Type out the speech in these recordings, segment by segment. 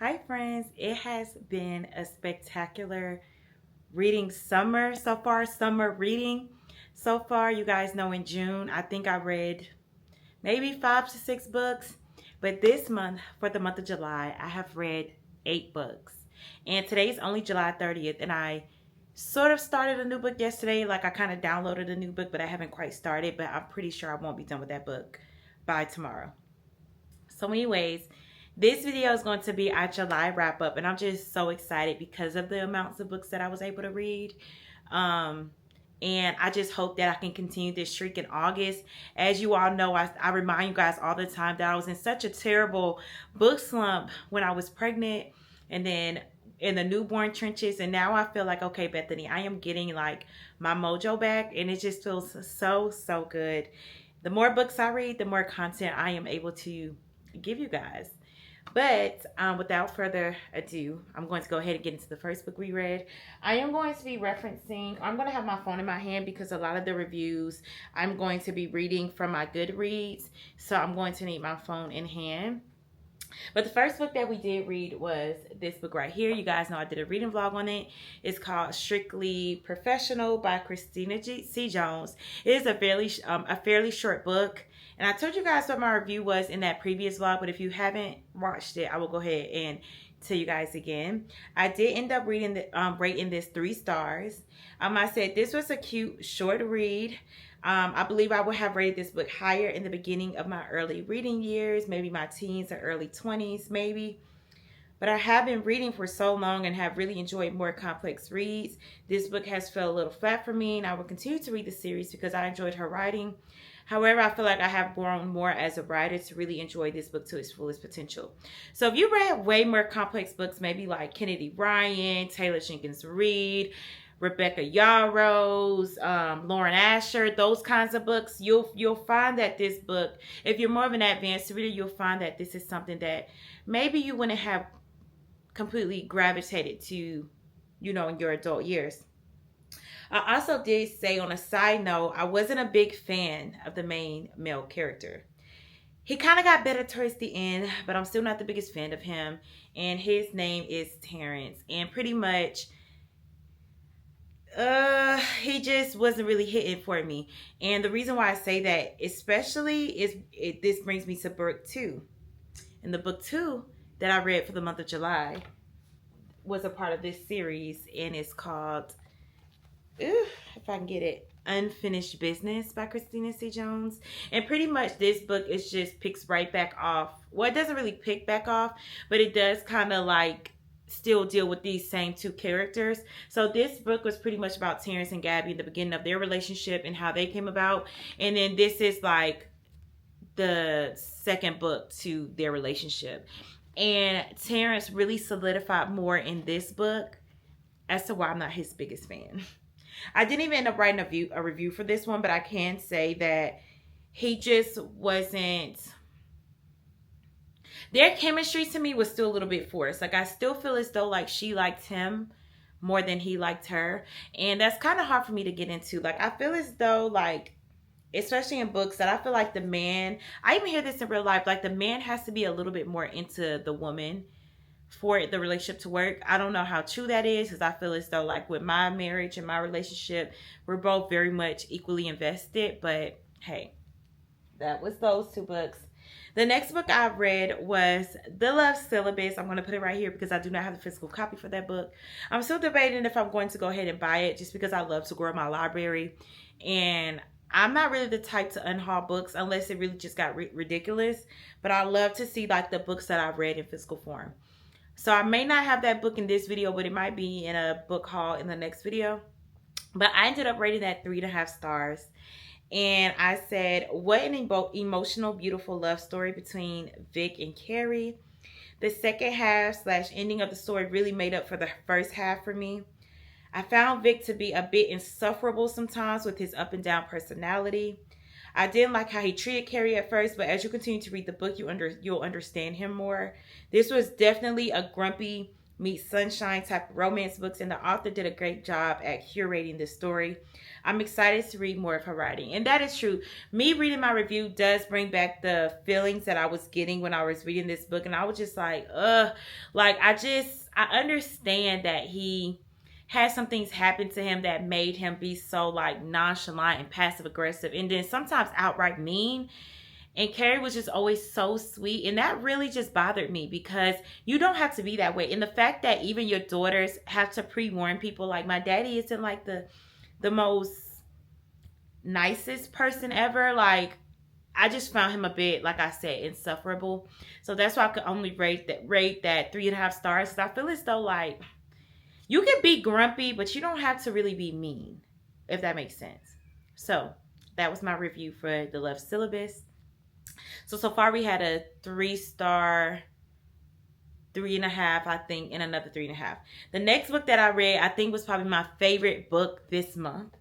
Hi friends, it has been a spectacular reading summer so far, summer reading so far. You guys know in June, I think I read maybe 5 to 6 books, but this month, for the month of July, I have read 8 books. And today's only July 30th, and I sort of started a new book yesterday. Like I kind of downloaded a new book, but I haven't quite started, but I'm pretty sure I won't be done with that book by tomorrow. So anyways, this video is going to be our July wrap up, and I'm just so excited because of the amounts of books that I was able to read. And I just hope that I can continue this streak in August. As you all know, I remind you guys all the time that I was in such a terrible book slump when I was pregnant and then in the newborn trenches. And now I feel like, okay, Bethany, I am getting like my mojo back, and it just feels so good. The more books I read, the more content I am able to give you guys. But without further ado, I'm going to go ahead and get into the first book we read. I am going to be referencing, I'm going to have my phone in my hand because a lot of the reviews I'm going to be reading from my Goodreads. So I'm going to need my phone in hand. But the first book that we did read was this book right here. You guys know I did a reading vlog on it. It's called Strictly Professional by Christina C. Jones. It is a fairly short book. And I told you guys what my review was in that previous vlog, but if you haven't watched it, I will go ahead and tell you guys again. I did end up rating this 3 stars. I said this was a cute short read. I believe I would have rated this book higher in the beginning of my early reading years, maybe my teens or early 20s, maybe. But I have been reading for so long and have really enjoyed more complex reads. This book has felt a little flat for me, and I will continue to read the series because I enjoyed her writing. However, I feel like I have grown more as a writer to really enjoy this book to its fullest potential. So if you read way more complex books, maybe like Kennedy Ryan, Taylor Jenkins Reid, Rebecca Yarros, Lauren Asher, those kinds of books, you'll find that this book, if you're more of an advanced reader, you'll find that this is something that maybe you wouldn't have completely gravitated to, in your adult years. I also did say on a side note, I wasn't a big fan of the main male character. He kind of got better towards the end, but I'm still not the biggest fan of him. And his name is Terrence. And pretty much, he just wasn't really hitting for me. And the reason why I say that, especially, is this brings me to book 2. And the book 2 that I read for the month of July was a part of this series, and it's called, if I can get it, Unfinished Business by Christina C. Jones. And pretty much this book is just picks right back off. Well, it doesn't really pick back off, but it does kind of like still deal with these same 2 characters. So this book was pretty much about Terrence and Gabby in the beginning of their relationship and how they came about. And then this is like the second book to their relationship. And Terrence really solidified more in this book as to why I'm not his biggest fan. I didn't even end up writing a review for this one, but I can say that he just wasn't... Their chemistry to me was still a little bit forced. Like, I still feel as though like she liked him more than he liked her. And that's kind of hard for me to get into. Like, I feel as though like, especially in books, that I feel like the man... I even hear this in real life. Like, the man has to be a little bit more into the woman for the relationship to work. I don't know how true that is, because I feel as though like with my marriage and my relationship, we're both very much equally invested. But hey, that was those 2 books. The next book I read was The Love Syllabus. I'm going to put it right here because I do not have the physical copy for that book. I'm still debating if I'm going to go ahead and buy it, just because I love to grow my library. And I'm not really the type to unhaul books unless it really just got ridiculous. But I love to see like the books that I've read in physical form. So I may not have that book in this video, but it might be in a book haul in the next video. But I ended up rating that 3.5 stars. And I said, what an emotional, beautiful love story between Vic and Carrie. The second half / ending of the story really made up for the first half for me. I found Vic to be a bit insufferable sometimes with his up and down personality. I didn't like how he treated Carrie at first, but as you continue to read the book, you'll understand him more. This was definitely a grumpy, meet sunshine type of romance books, and the author did a great job at curating the story. I'm excited to read more of her writing. And that is true. Me reading my review does bring back the feelings that I was getting when I was reading this book. And I was just like, like I understand that he had some things happen to him that made him be so like nonchalant and passive aggressive, and then sometimes outright mean. And Carrie was just always so sweet. And that really just bothered me, because you don't have to be that way. And the fact that even your daughters have to pre-warn people, like my daddy isn't like the most nicest person ever. Like, I just found him a bit, like I said, insufferable. So that's why I could only rate that 3.5 stars. Because I feel as though, like, you can be grumpy, but you don't have to really be mean, if that makes sense. So that was my review for the Love Syllabus. So far we had a 3-star, 3.5, I think, and another 3.5. The next book that I read, I think, was probably my favorite book this month.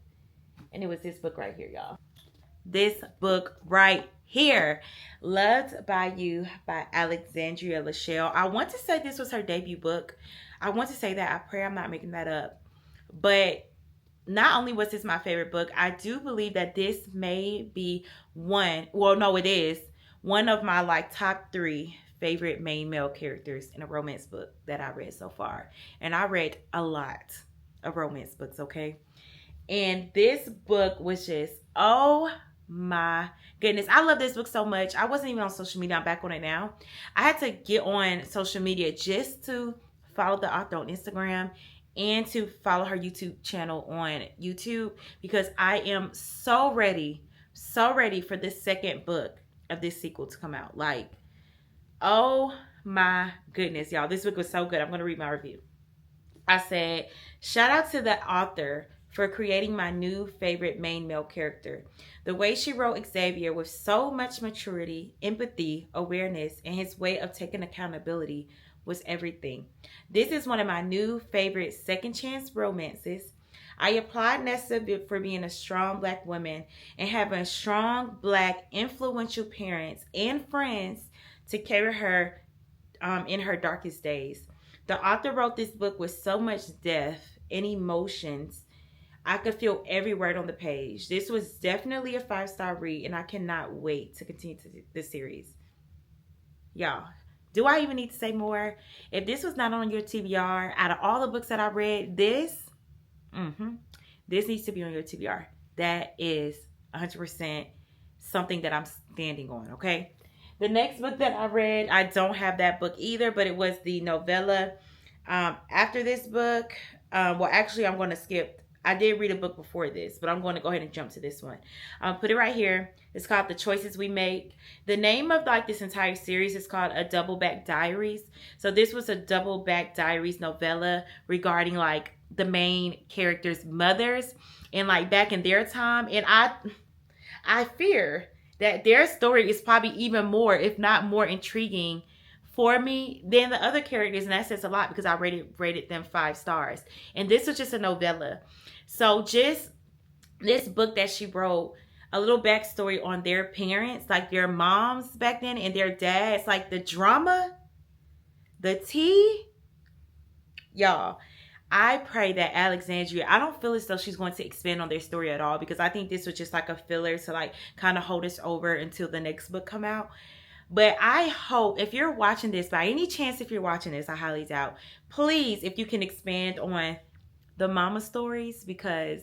And it was this book right here, y'all. This book right here. Loved by You by Alexandria Lachelle. I want to say this was her debut book. I want to say that. I pray I'm not making that up. But not only was this my favorite book, I do believe that this may be it is one of my like top 3 favorite main male characters in a romance book that I read so far. And I read a lot of romance books, okay? And this book was just, oh my goodness. I love this book so much. I wasn't even on social media. I'm back on it now. I had to get on social media just to follow the author on Instagram and to follow her YouTube channel on YouTube, because I am so ready for this second book of this sequel to come out. Like, oh my goodness, y'all. This book was so good. I'm going to read my review. I said, shout out to the author for creating my new favorite main male character. The way she wrote Xavier with so much maturity, empathy, awareness, and his way of taking accountability was everything. This is one of my new favorite second chance romances. I applaud Nessa for being a strong Black woman and having strong Black influential parents and friends to carry her in her darkest days. The author wrote this book with so much depth and emotions. I could feel every word on the page. This was definitely a 5-star read, and I cannot wait to continue the series. Y'all, do I even need to say more? If this was not on your TBR, out of all the books that I read, this needs to be on your TBR. That is 100% something that I'm standing on, okay? The next book that I read, I don't have that book either, but it was the novella. After this book, well, actually, I'm going to skip. I did read a book before this, but I'm going to go ahead and jump to this one. I'll put it right here. It's called The Choices We Make. The name of like this entire series is called A Double Back Diaries. So this was a Double Back Diaries novella regarding like the main characters' mothers and like back in their time. And I fear that their story is probably even more, if not more, intriguing for me than the other characters. And that says a lot, because I rated them 5 stars. And this was just a novella. So just this book that she wrote, a little backstory on their parents, like their moms back then and their dads, like the drama, the tea. Y'all, I pray that Alexandria, I don't feel as though she's going to expand on their story at all, because I think this was just like a filler to like kind of hold us over until the next book come out. But I hope, if you're watching this, by any chance, if you're watching this, I highly doubt, please, if you can expand on the mama stories, because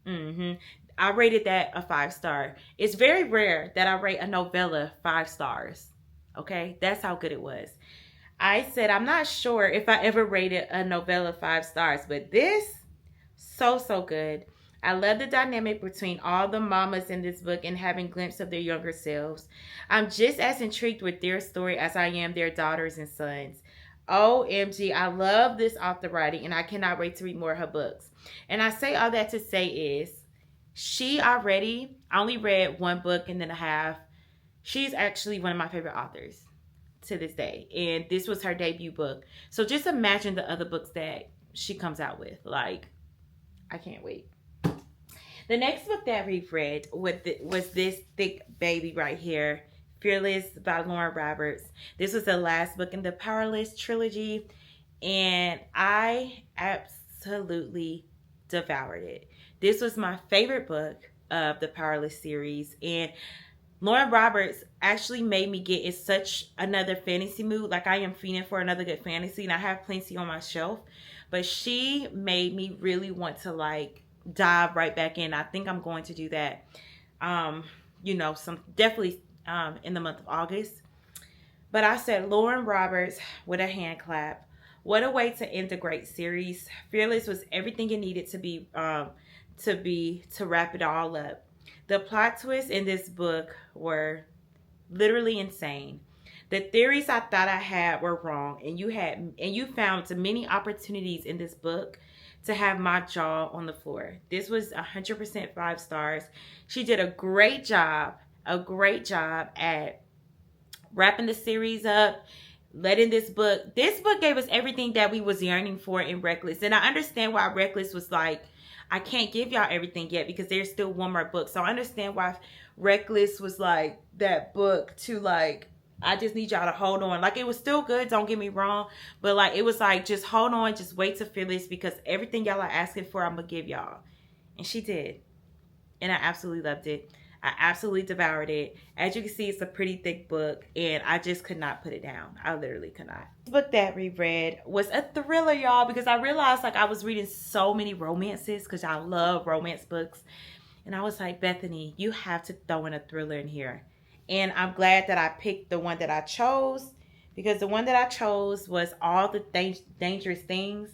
I rated that a 5-star. It's very rare that I rate a novella 5 stars. Okay, that's how good it was. I said I'm not sure if I ever rated a novella 5 stars, but this, so good. I love the dynamic between all the mamas in this book and having glimpses of their younger selves. I'm just as intrigued with their story as I am their daughters and sons. OMG, I love this author writing, and I cannot wait to read more of her books. And I say all that to say is, I only read 1 book and then a half. She's actually one of my favorite authors to this day. And this was her debut book. So just imagine the other books that she comes out with. Like, I can't wait. The next book that we've read was this thick baby right here, Fearless by Lauren Roberts. This was the last book in the Powerless trilogy. and I absolutely devoured it. This was my favorite book of the Powerless series, and Lauren Roberts actually made me get in such another fantasy mood. Like, I am feeling for another good fantasy, and I have plenty on my shelf. But she made me really want to like dive right back in. I think I'm going to do that. Some definitely in the month of August. But I said Lauren Roberts with a hand clap. What a way to end a great series. Fearless was everything it needed to wrap it all up. The plot twists in this book were literally insane. The theories I thought I had were wrong, and you found many opportunities in this book to have my jaw on the floor. This was 100% 5 stars. She did a great job at wrapping the series up, letting this book gave us everything that we was yearning for in Reckless. And I understand why Reckless was like, I can't give y'all everything yet because there's still one more book. So I understand why Reckless was like that book to like, I just need y'all to hold on. Like, it was still good, don't get me wrong, but like, it was like, just hold on, just wait to Fearless, because everything y'all are asking for, I'm gonna give y'all. And she did. And I absolutely loved it. I absolutely devoured it. As you can see, it's a pretty thick book, and I just could not put it down. I literally could not. The book that we read was a thriller, y'all, because I realized like I was reading so many romances, because I love romance books. And I was like, Bethany, you have to throw in a thriller in here. And I'm glad that I picked the one that I chose, because the one that I chose was All the Dangerous Things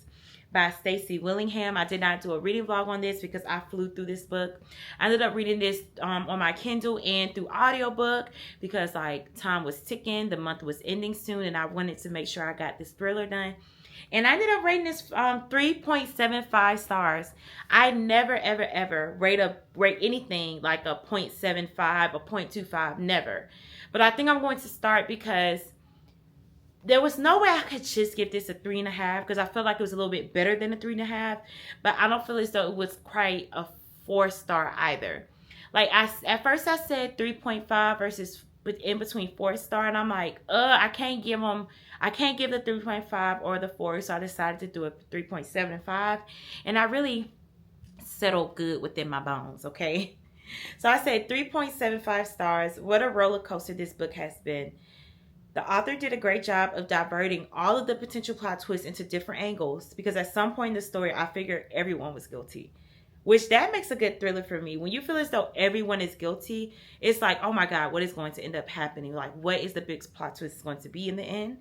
by Stacey Willingham. I did not do a reading vlog on this because I flew through this book. I ended up reading this on my Kindle and through audiobook because like time was ticking, the month was ending soon, and I wanted to make sure I got this thriller done. And I ended up rating this 3.75 stars. I never, ever, ever rate anything like a 0.75 or 0.25. Never. But I think I'm going to start because there was no way I could just give this a 3.5 because I felt like it was a little bit better than a 3.5. But I don't feel as though it was quite a 4-star either. Like, at first I said 3.5 versus in between 4-star, and I'm like, I can't give the 3.5 or the 4, so I decided to do a 3.75, and I really settled good within my bones, okay? So I said 3.75 stars. What a roller coaster this book has been. The author did a great job of diverting all of the potential plot twists into different angles, because at some point in the story, I figured everyone was guilty. Which that makes a good thriller for me. When you feel as though everyone is guilty, it's like, oh my God, what is going to end up happening? Like, what is the big plot twist going to be in the end?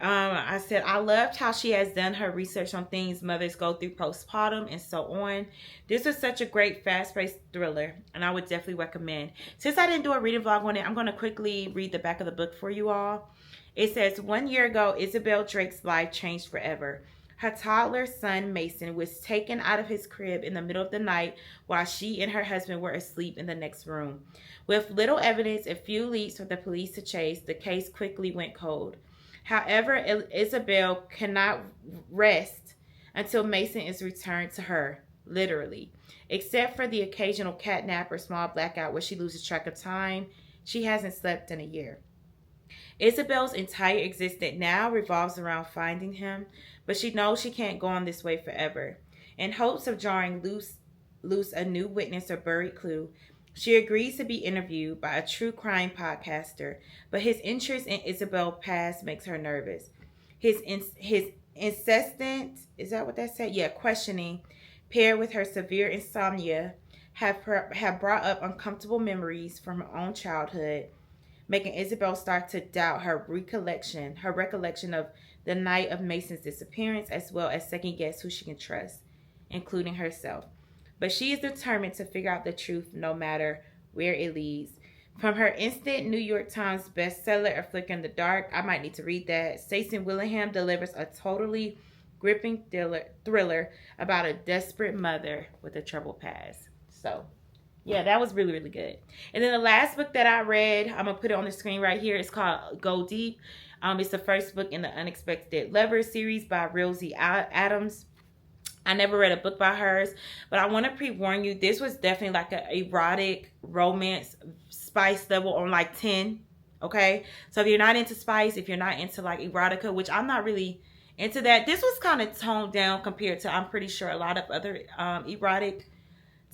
I said, I loved how she has done her research on things mothers go through postpartum and so on. This is such a great fast-paced thriller, and I would definitely recommend. Since I didn't do a reading vlog on it, I'm going to quickly read the back of the book for you all. It says, 1 year ago, Isabel Drake's life changed forever. Her toddler son, Mason, was taken out of his crib in the middle of the night while she and her husband were asleep in the next room. With little evidence and few leads for the police to chase, the case quickly went cold. However, Isabel cannot rest until Mason is returned to her, literally. Except for the occasional catnap or small blackout where she loses track of time, she hasn't slept in a year. Isabel's entire existence now revolves around finding him, but she knows she can't go on this way forever. In hopes of drawing loose a new witness or buried clue, she agrees to be interviewed by a true crime podcaster, but his interest in Isabel's past makes her nervous. His incessant, is that what that said? Yeah, questioning, paired with her severe insomnia, have brought up uncomfortable memories from her own childhood, making Isabel start to doubt her recollection of the night of Mason's disappearance, as well as second guess who she can trust, including herself. But she is determined to figure out the truth no matter where it leads. From her instant New York Times bestseller, A Flicker in the Dark, I might need to read that, Stacey Willingham delivers a totally gripping thriller about a desperate mother with a troubled past. So, yeah, that was really, really good. And then the last book that I read, I'm going to put it on the screen right here. It's called Go Deep. It's the first book in the Unexpected Lovers series by Rosie Adams. I never read a book by hers, but I want to pre-warn you, this was definitely like an erotic romance spice level on like 10, okay? So if you're not into spice, if you're not into like erotica, which I'm not really into that. This was kind of toned down compared to, I'm pretty sure, a lot of other erotic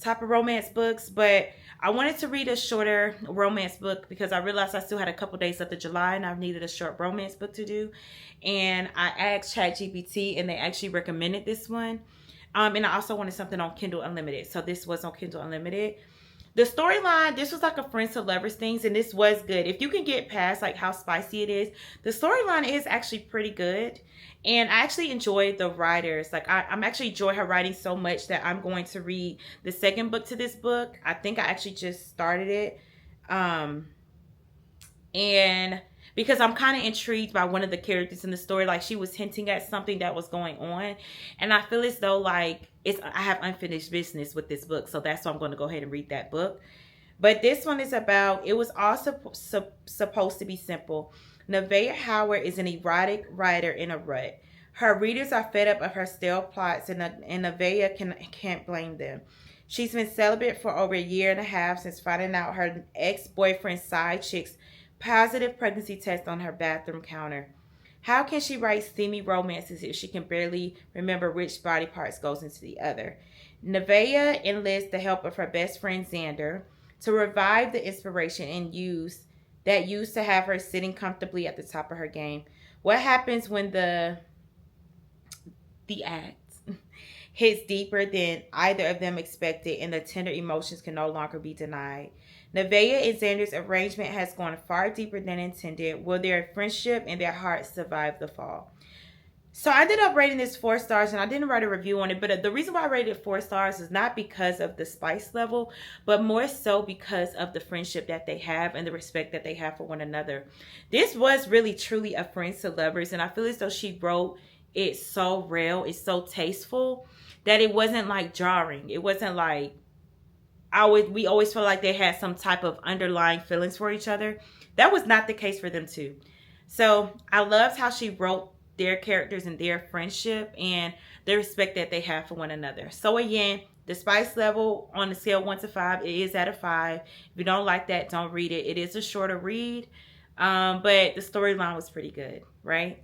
type of romance books, but I wanted to read a shorter romance book because I realized I still had a couple days left of July and I needed a short romance book to do. And I asked ChatGPT and they actually recommended this one. And I also wanted something on Kindle Unlimited. So this was on Kindle Unlimited. The storyline, this was like a friends to lovers things, and this was good. If you can get past like how spicy it is, the storyline is actually pretty good. And I actually enjoyed the writers. Like I'm actually enjoy her writing so much that I'm going to read the second book to this book. I think I actually just started it. And because I'm kind of intrigued by one of the characters in the story, like she was hinting at something that was going on, and I feel as though like I have unfinished business with this book, so that's why I'm going to go ahead and read that book. But this one is about, it was also supposed to be simple. Nevaeh Howard is an erotic writer in a rut. Her readers are fed up of her stale plots, and Nevaeh can't blame them. She's been celibate for over a year and a half since finding out her ex-boyfriend's side chick's positive pregnancy test on her bathroom counter. How can she write steamy romances if she can barely remember which body parts goes into the other? Nevaeh enlists the help of her best friend Xander to revive the inspiration and used to have her sitting comfortably at the top of her game. What happens when the act hits deeper than either of them expected and the tender emotions can no longer be denied? Nevaeh and Xander's arrangement has gone far deeper than intended. Will their friendship and their hearts survive the fall? So I ended up rating this 4 stars, and I didn't write a review on it, but the reason why I rated 4 stars is not because of the spice level, but more so because of the friendship that they have and the respect that they have for one another. This was really truly a friends to lovers, and I feel as though she wrote it so real, it's so tasteful, that it wasn't like jarring. It wasn't like, we always felt like they had some type of underlying feelings for each other. That was not the case for them too. So I loved how she wrote their characters and their friendship and the respect that they have for one another. So again, the spice level on the scale 1 to 5, it is at a 5. If you don't like that, don't read it. It is a shorter read, but the storyline was pretty good, right?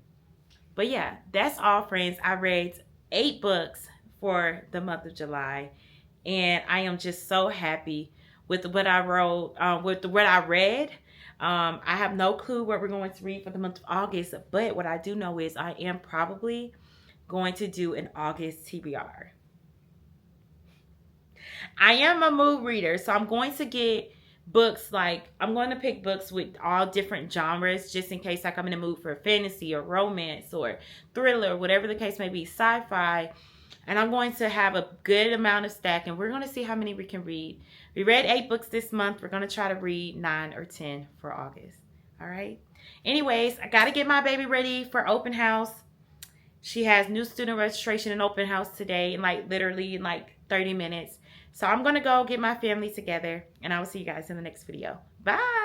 But yeah, that's all, friends. I read 8 books for the month of July. And I am just so happy with what I wrote, with what I read. I have no clue what we're going to read for the month of August, but what I do know is I am probably going to do an August TBR. I am a mood reader, so I'm going to get books, like I'm going to pick books with all different genres just in case like I'm in the mood for fantasy or romance or thriller, whatever the case may be, sci-fi. And I'm going to have a good amount of stack, and we're going to see how many we can read. We read 8 books this month. We're going to try to read 9 or 10 for August. All right. Anyways, I got to get my baby ready for open house. She has new student registration and open house today, in like literally in like 30 minutes. So I'm going to go get my family together, and I will see you guys in the next video. Bye.